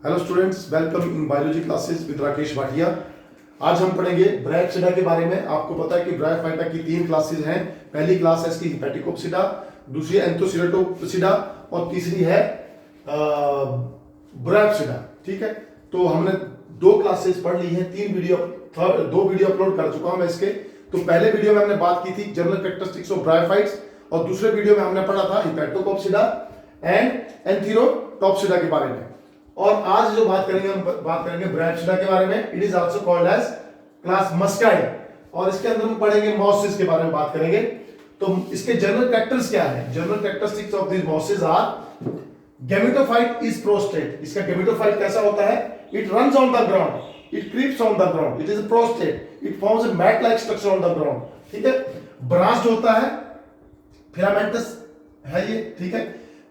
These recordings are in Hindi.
Hello students, welcome in biology classes with Rakesh Bhatia. आज हम पढ़ेंगे ब्रायोप्सिडा के बारे में। आपको पता है कि ब्रायोफाइटा की 3 क्लासेस हैं। पहली क्लास है इसकी हेपेटिकोप्सिडा, दूसरी एंथोसिरेटोप्सिडा और तीसरी है ब्रायोप्सिडा। ठीक है, तो हमने 2 क्लासेस पढ़ ली हैं, 2 वीडियो अपलोड कर चुका हूं मैं इसके। तो पहले वीडियो में हमने बात की थी जनरल कैरेक्टरिस्टिक्स ऑफ ब्रायोफाइट्स और दूसरे वीडियो में हमने पढ़ा था हेपेटोकोप्सिडा एंड एंथीरोटॉप्सिडा के बारे में। और आज जो बात करेंगे, हम बात करेंगे ब्रायोप्सिडा के बारे में। It is also called as class Musci, और इसके अंदर हम पढ़ेंगे मॉसिस के बारे में बात करेंगे। तो इसके जनरल कैरेक्टर्स क्या है? General characteristics of this mosses are gametophyte is prostrate. इसका गैमेटोफाइट कैसा होता है? It runs on the ground, it creeps on the ground, it is prostrate, it forms a mat like structure on the ground. ठीक है, ब्रांच्ड होता है, फिलामेंटस है ये। ठीक है,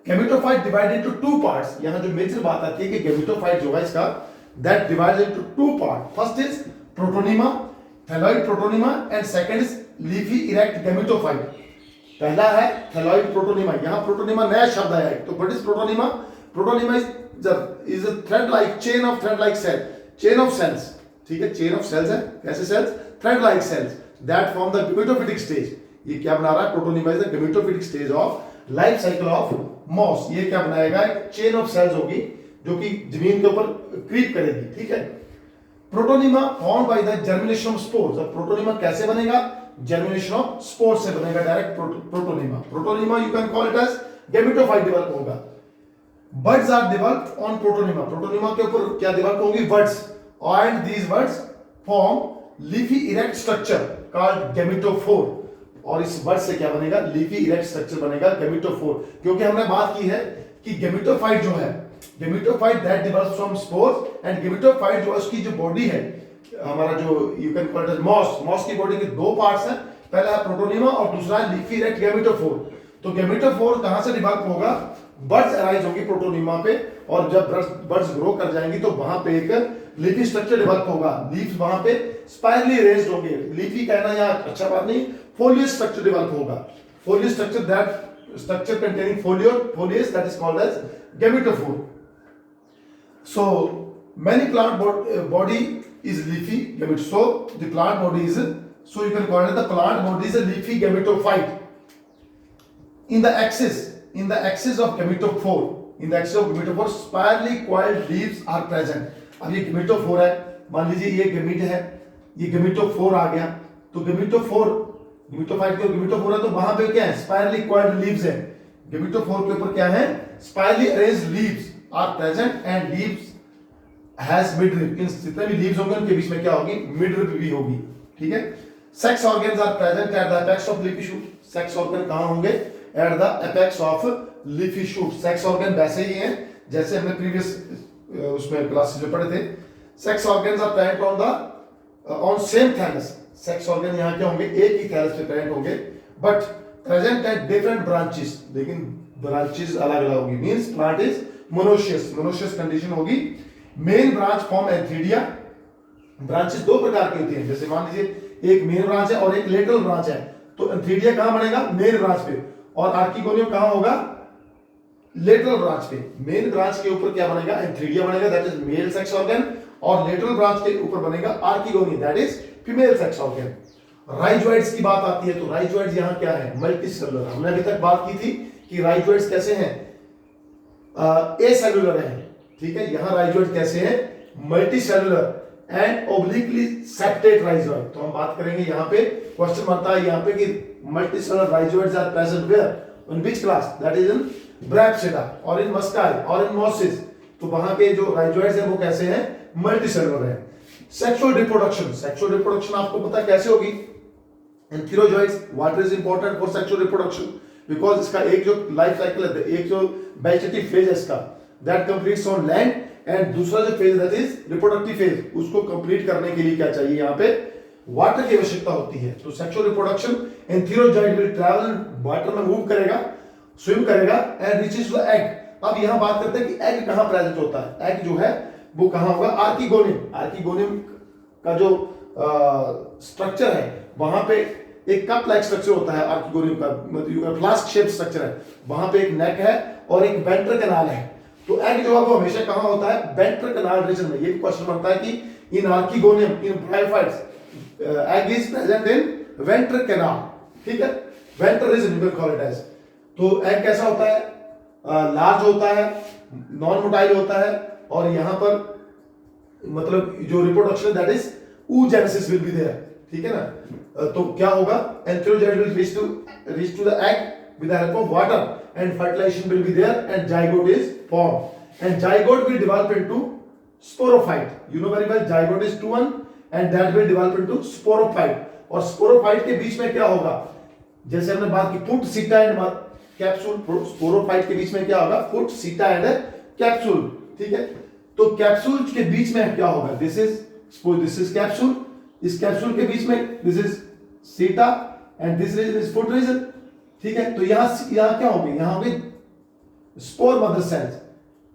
गैमेटोफाइट डिवाइडेड इनटू 2 पार्ट्स। यहां जो मेजर बात आती है कि गैमेटोफाइट जो है इसका that divided into 2 part. First is protonema, thalloid protonema, and second is leafy erect gametophyte. पहला है थैलॉइड प्रोटोनिमा। यहां प्रोटोनिमा नया शब्द आया है। तो what is protonema? Protonema is a thread like chain of thread like cell, chain of cells. ठीक है, चेन ऑफ सेल्स है। कैसे cells? Thread like cells that form the gametophytic stage. ये क्या बना रहा है? Protonema is the gametophytic stage of life cycle of moss. ये क्या बनाएगा? एक चेन ऑफ सेल्स होगी जो कि जमीन के ऊपर क्रीप करेगी। ठीक है, protonema form by the germination of spores. अब प्रोटोनिमा कैसे बनेगा? जर्मिनेशन ऑफ स्पोर्स से बनेगा direct protonema. Protonema you can call it as gametophyte develop होगा। Buds are developed on protonema. Protonema के ऊपर क्या डेवलप होंगी? Buds, and these buds form leafy erect structure called gametophore. और इस वर्ड से क्या बनेगा? लीफी इरेक्ट स्ट्रक्चर बनेगा गैमेटोफोर। क्योंकि हमने बात की है कि गैमेटोफाइट जो है, gametophyte that develops from spores, and gametophyte जो उसकी जो बॉडी है, हमारा जो you can call it moss, moss की बॉडी के 2 पार्ट्स हैं। पहला है प्रोटोनिमा और दूसरा है लीफी इरेक्ट गैमेटोफोर। तो गैमेटोफोर कहां से डेवलप होगा? बड्स अराइज होंगी प्रोटोनिमा पे, और जब बड्स ग्रो कर जाएंगी तो वहां पे एक लीफी स्ट्रक्चर डेवलप होगा। लीव्स वहां पे स्पाइरली रेज्ड होंगे। लीफी कहना यहां अच्छा बात नहीं, foliage structure develop होगा। Foliage structure, that structure containing foliage that is called as gametophore. So many plant body is leafy gametophyte. So the plant body is, so you can call it the plant body is a leafy gametophyte. In the axis of gametophore, spirally coiled leaves are present. अब ये gametophore है, मान लीजिए ये गैमीट है, ये gametophore आ गया। तो गैमेटोफाइट के गैमेटोफोर है, तो वहां पे क्या है? स्पाइरली कॉइल्ड लीव्स है। गैमेटोफोर के ऊपर क्या है? Spirally arranged leaves are present, and leaves has midrib. इन जितने भी लीव्स होंगे उनके बीच में क्या होगी? मिडरिब भी होगी। ठीक है, sex organs are present at the apex of leafy shoot. Sex organ कहां होंगे? At the apex of leafy shoot. Sex organ वैसे ही हैं जैसे हमने प्रीवियस उसमें क्लासेस में पढ़े थे। Sex organs are present on same thallus. Sex organ यहाँ क्या होंगे? एक ही थैलस पे प्रेजेंट होंगे, but present at different branches, लेकिन ब्रांचेस अलग अलग होगी। Means plant is monoecious condition होगी। Main branch form antheridia. Branches 2 प्रकार की होती हैं, जैसे मान लीजिए एक मेन ब्रांच है और एक लेटरल ब्रांच है। तो एंथीडिया कहां बनेगा? मेन ब्रांच पे। और आर्किगोनियम कहां होगा? लेटरल ब्रांच पे। मेन ब्रांच के ऊपर क्या बनेगा? एंथीडिया बनेगा, that is male sex organ, और लेटरल ब्रांच के ऊपर बनेगा archegonium, that is female sex organ. Rhizoids की बात आती है, तो राइजोइड्स यहां क्या है? मल्टीसेलुलर। हमने अभी तक बात की थी कि राइजोइड्स कैसे हैं? एसेलुलर हैं। ठीक है, यहां राइजोइड्स कैसे हैं? Multicellular and obliquely septate rhizoid. तो हम बात करेंगे यहां पे, क्वेश्चन बनता है यहां पे कि multicellular rhizoids are present where, in which class? That is in Bryopsida और इन मस्काई और इन मॉसिस। तो वहां पे जो राइजोइड्स हैं वो कैसे हैं? मल्टीसेलुलर हैं। सेक्सुअल रिप्रोडक्शन आपको पता कैसे होगी? Antherozoids. What is important for sexual reproduction? Because इसका एक जो लाइफ साइकिल है, एक जो वेजिटेटिव फेज है इसका, that completes on land, and दूसरा जो phase that is reproductive phase, उसको कंप्लीट करने के लिए क्या चाहिए? यहाँ पे वाटर की आवश्यकता होती है। तो sexual reproduction, antherozoid will travel, water में मूव करेगा, स्विम करेगा, एंड रीचेस टू एग। अब यहां बात करते हैं कि एग कहां प्रेजेंट होता है? एग जो है वो कहां होगा? आर्किगोनियम। आर्किगोनियम का जो स्ट्रक्चर है वहां पे एक कप लाइक स्ट्रक्चर होता है आर्किगोनियम का, मतलब फ्लास्क शेप स्ट्रक्चर है। वहां पे एक नेक है और एक वेंट्रल कैनाल है। तो एग जो है वो हमेशा कहां होता है? वेंट्रल कैनाल रीजन में। ये क्वेश्चन बनता है कि in archegonium, in bryophytes egg is present in ventral canal, ठीक है, ventral region you can call it as. तो एग कैसा होता है? लार्ज होता है, नॉन मोटाइल होता है, और यहां पर मतलब जो reproduction that is oogenesis will be there, ठीक है ना। तो क्या होगा? Antherozoid will reach to the egg with the help of water and fertilization will be there and zygote is formed and zygote will develop into sporophyte. You know very well zygote is 2-1 and that will develop into sporophyte. और sporophyte के बीच में क्या होगा? जैसे हमने बात की फुट सीटा एंड कैप्सूल, स्पोरोफाइट के बीच में क्या होगा? फुट सीटा एंड कैप्सूल, ठीक है। तो कैप्सूल के बीच में क्या होगा? दिस इज कैप्सूल, इस कैप्सूल के बीच में this is seta and this region is foot region, ठीक है। तो यहां क्या होंगे? यहां होंगे spore mother cells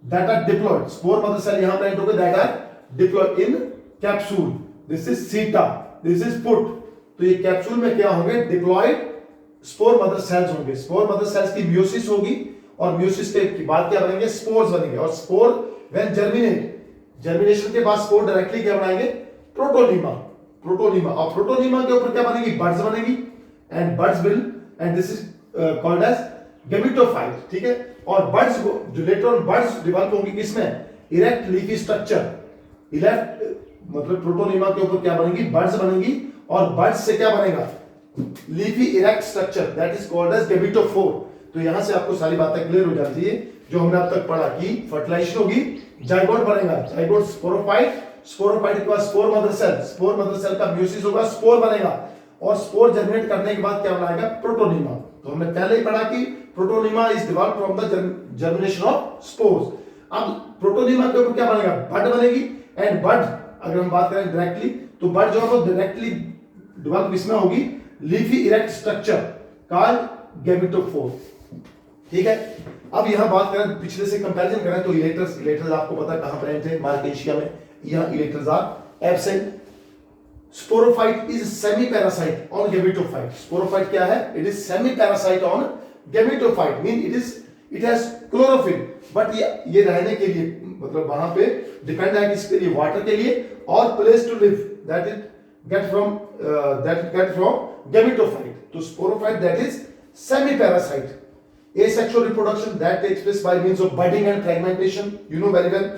that are diploid. Spore mother cell यहां प्रेजेंट होंगे that are diploid in capsule. This is seta, this is foot. तो ये कैप्सूल में क्या होंगे? डिप्लॉयड स्पोर मदर सेल्स होंगे। स्पोर मदर सेल्स की मियोसिस होगी और मियोसिस के बाद क्या बनेंगे? स्पोर्स बनेंगे। और स्पोर व्हेन जर्मिनेट, जर्मिनेशन के बाद स्पोर डायरेक्टली क्या बनाएंगे? प्रोटोनीमा। प्रोटोनीमा, और प्रोटोनीमा के ऊपर क्या बनेगी? बड्स बनेगी and buds will and this is called as gametophyte, ठीक है। और बड्स जो लेटर ऑन बड्स डेवलप होंगी किसमें? Erect leafy structure. इरेक्ट मतलब प्रोटोनीमा के ऊपर क्या बनेगी? बड्स बनेगी, और बड्स से क्या बनेगा? Leafy erect structure that is called as gametophore. तो यहां से आपको सारी बातें क्लियर हो जाती है जो हमने अब तक पढ़ा कि फर्टिलाइजेशन होगी, जाइगोट बनेगा, जाइगोट स्पोरोफाइट, स्पोरोफाइट के बाद spore mother cell, spore mother cell का मियोसिस होगा, स्पोर बनेगा, और स्पोर जनरेट करने के बाद क्या बनाएगा? प्रोटोनीमा। तो हमने पहले ही पढ़ा कि protonema is developed from the germination of spores. अब प्रोटोनीमा के ऊपर क्या बनेगा? बड बनेगी, एंड बड अगर हम बात करें डायरेक्टली, तो बड जो है वो डायरेक्टली डेवलप किसमें होगी? लीफी इरेक्ट स्ट्रक्चर कॉल्ड गेमेटोफोर, ठीक है। अब यहां बात करें, पिछले से कंपैरिजन करें, तो इलेक्ट्रस आपको पता कहां प्रेजेंट है? मार्केशिया में। यहां elaters are absent. Sporophyte is semi parasite on gametophyte. Sporophyte क्या है? It is semi parasite on gametophyte, mean it has chlorophyll, but ये रहने के लिए मतलब वहां पे डिपेंड है किसके लिए? वाटर के लिए, और place to live that it get from gametophyte. तो sporophyte that is semi-parasite. Asexual reproduction that takes place by means of budding and fragmentation. You know very well.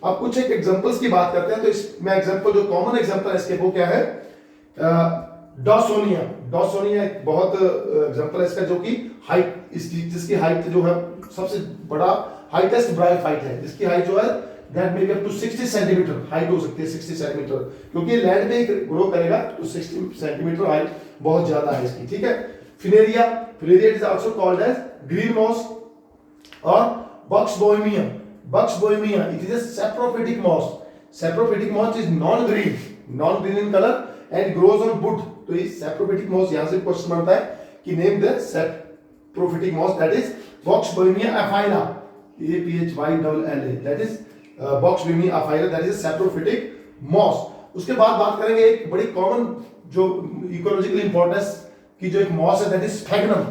अब कुछ एक एग्जांपल्स की बात करते हैं। तो इसमें एग्जांपल जो कॉमन एग्जांपल है इसके वो क्या है? डॉसोनिया। डॉसोनिया एक बहुत एग्जांपल है इसका, जो कि हाइट इसकी जिसकी हाइट जो है सबसे बड़ा हाइटेस्ट ब्रायोफाइट है, जिसकी हाइट जो है that may be up to 60 centimetre height हो सकती है, 60 सेंटीमीटर, क्योंकि लैंड पे ग्रो करेगा तो 60 सेंटीमीटर हाइट बहुत ज्यादा है इसकी, ठीक है। Funaria, Funaria is also called as green moss और Buxbaumia. Buxbaumia it is a saprophytic moss. Saprophytic moss is non green in colour and grows on wood. तो ये सैप्रोफिटिक मॉस, यहां से क्वेश्चन बनता है कि name the saprophytic moss that is Buxbaumia aphylla, APHYLLA, that is Buxbaumia aphylla, that is saprophytic moss. उसके बाद बात करेंगे एक बड़ी कॉमन जो इकोलॉजिकल इंपॉर्टेंस की जो एक मॉस है that is sphagnum.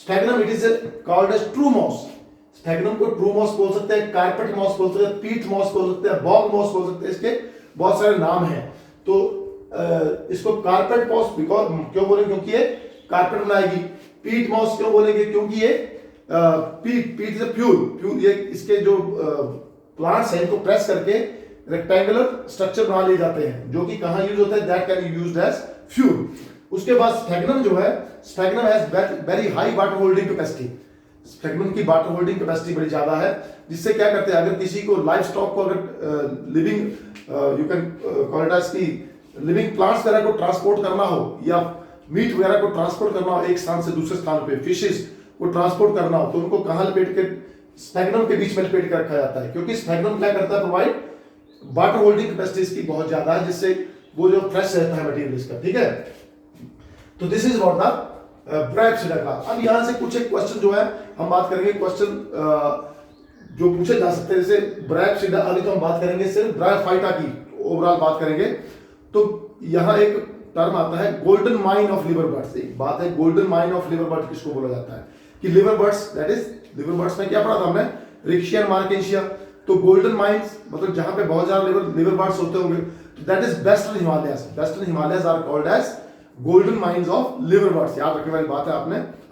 Sphagnum it is called as true moss. Sphagnum को ट्रू मॉस बोल सकते हैं, कारपेट मॉस बोल सकते हैं, पीट मॉस बोल सकते हैं, बॉग मॉस बोल सकते हैं, इसके बहुत सारे नाम हैं। तो इसको कारपेट मॉस क्यों बोलेंगे? क्योंकि ये कारपेट बनाएगी। पीट मॉस क्यों बोलेंगे? क्योंकि ये पीट इज अ फ्यूल, ये इसके जो प्लांट्स हैं इनको प्रेस करके रेक्टेंगुलर स्ट्रक्चर बना लिए जाते हैं, जो कि कहां यूज होता है? That can be used as fuel. उसके बाद स्फैग्नम जो है, sphagnum has very high water holding capacity. Sphagnum की वाटर होल्डिंग कैपेसिटी बड़ी ज्यादा है, जिससे क्या करते हैं, अगर किसी को लाइफ स्टॉक को अगर living you can call it as की लिविंग प्लांट्स वगैरह को ट्रांसपोर्ट करना हो या मीट वगैरह को ट्रांसपोर्ट करना हो एक स्थान से दूसरे स्थान पे, फिशेस को ट्रांसपोर्ट करना हो, तो उनको कहां लपेट के? स्फैग्नम के बीच में लपेट कर रखा जाता है, क्योंकि स्फैग्नम क्या करता है? प्रोवाइड वाटर होल्डिंग कैपेसिटी इसकी बहुत ज्यादा है, जिससे वो जो फ्रेश रहता है मटेरियल इसका, ठीक है। तो this is what the Bryopsida class. अब यहां से कुछ एक क्वेश्चन जो है हम बात करेंगे, क्वेश्चन जो पूछे जा सकते हैं, जैसे ब्रायोप्सिडा। अभी तो हम बात करेंगे सिर्फ ब्रायोफाइटा की, ओवरऑल बात करेंगे। तो यहां एक टर्म आता है golden mine of liver birds. एक बात है golden mine of liver birds किसको बोला जाता है? कि liver birds that is liver birds में क्या पढ़ा था हमने? रिक्शिया, मार्केशिया। तो गोल्डन माइंस मतलब जहां पे बहुत ज्यादा लिवर बर्ड्स होते होंगे, तो that is western Himalayas. Western Himalayas are called as golden mines of liver birds. याद रखने वाली बात है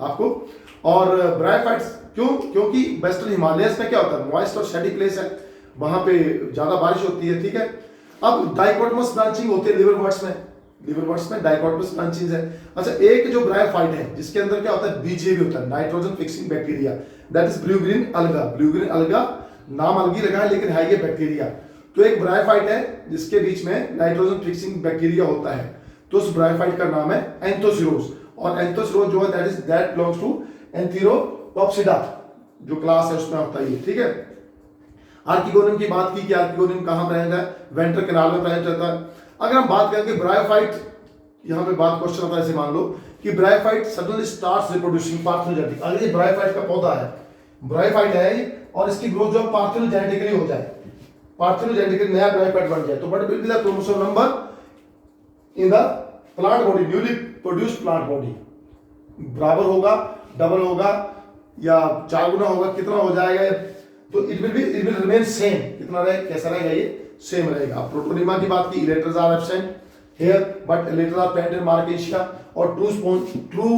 आपको। और ब्रायोफाइट्स क्योंकि वेस्टर्न हिमालयस में क्या होता है, मॉइस्ट और शेडी प्लेस है, वहां पे ज्यादा बारिश होती है, ठीक है। अब डाइकोटमस ब्रांचिंग होती है लिवर बर्ड्स में डाइकोटमस ब्रांचिंग है। अच्छा, एक जो ब्रायोफाइट है जिसके अंदर क्या होता है, बीजेबी होता है, nitrogen fixing bacteria, that is blue green अलगा। ब्लू ग्रीन अलगा नाम अलगी लगा है लेकिन है ये बैक्टीरिया। तो एक ब्रायोफाइट है जिसके बीच में नाइट्रोजन फिक्सिंग बैक्टीरिया होता है, तो उस ब्रायोफाइट का नाम है एंथोसिरोज। और एंथोसिरोज जो है दैट बिलोंग्स टू एंथीरोटॉप्सिडा जो क्लास है उसमें होता है, ठीक है। आर्किगोनियम की बात की कि आर्किगोनियम कहां प्रेजेंट है, वेंट्रल कैनाल में प्रेजेंट रहता है। अगर हम बात करें कि ब्रायोफाइट, यहां पे बात क्वेश्चन आता है, ऐसे मान लो कि bryophyte suddenly starts reproducing parthenogenetic. अगर ये ब्रायोफाइट का पौधा है, ब्रायोफाइट है और इसकी ग्रोथ जो पार्थेनोजेनेटिकली हो जाए, पार्थेनोजेनेटिकली नया ब्रायोफाइट बन जाए, तो what will be the chromosome number in the plant body, newly produced plant body? बराबर होगा, डबल होगा या 4 गुना होगा, कितना हो जाएगा? तो इट विल रिमेन सेम। कितना रहे, कैसा रहेगा, ये सेम रहेगा। प्रोटोनिमा की बात की, elaters are absent here but elaters are present in मार्केशिया, और true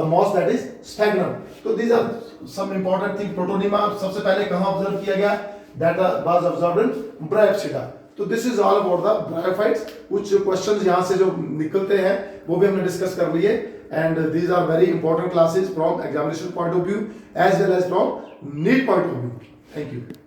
moss that is Sphagnum. तो these are some important thing. Protonema सबसे पहले कहां ऑब्जर्व किया गया, that was observed in Bryopsida. तो this is all about the bryophytes. कुछ क्वेश्चंस यहां से जो निकलते हैं वो भी हमने डिस्कस कर लिए, and these are very important classes from examination point of view as well as from NEET point of view. Thank you.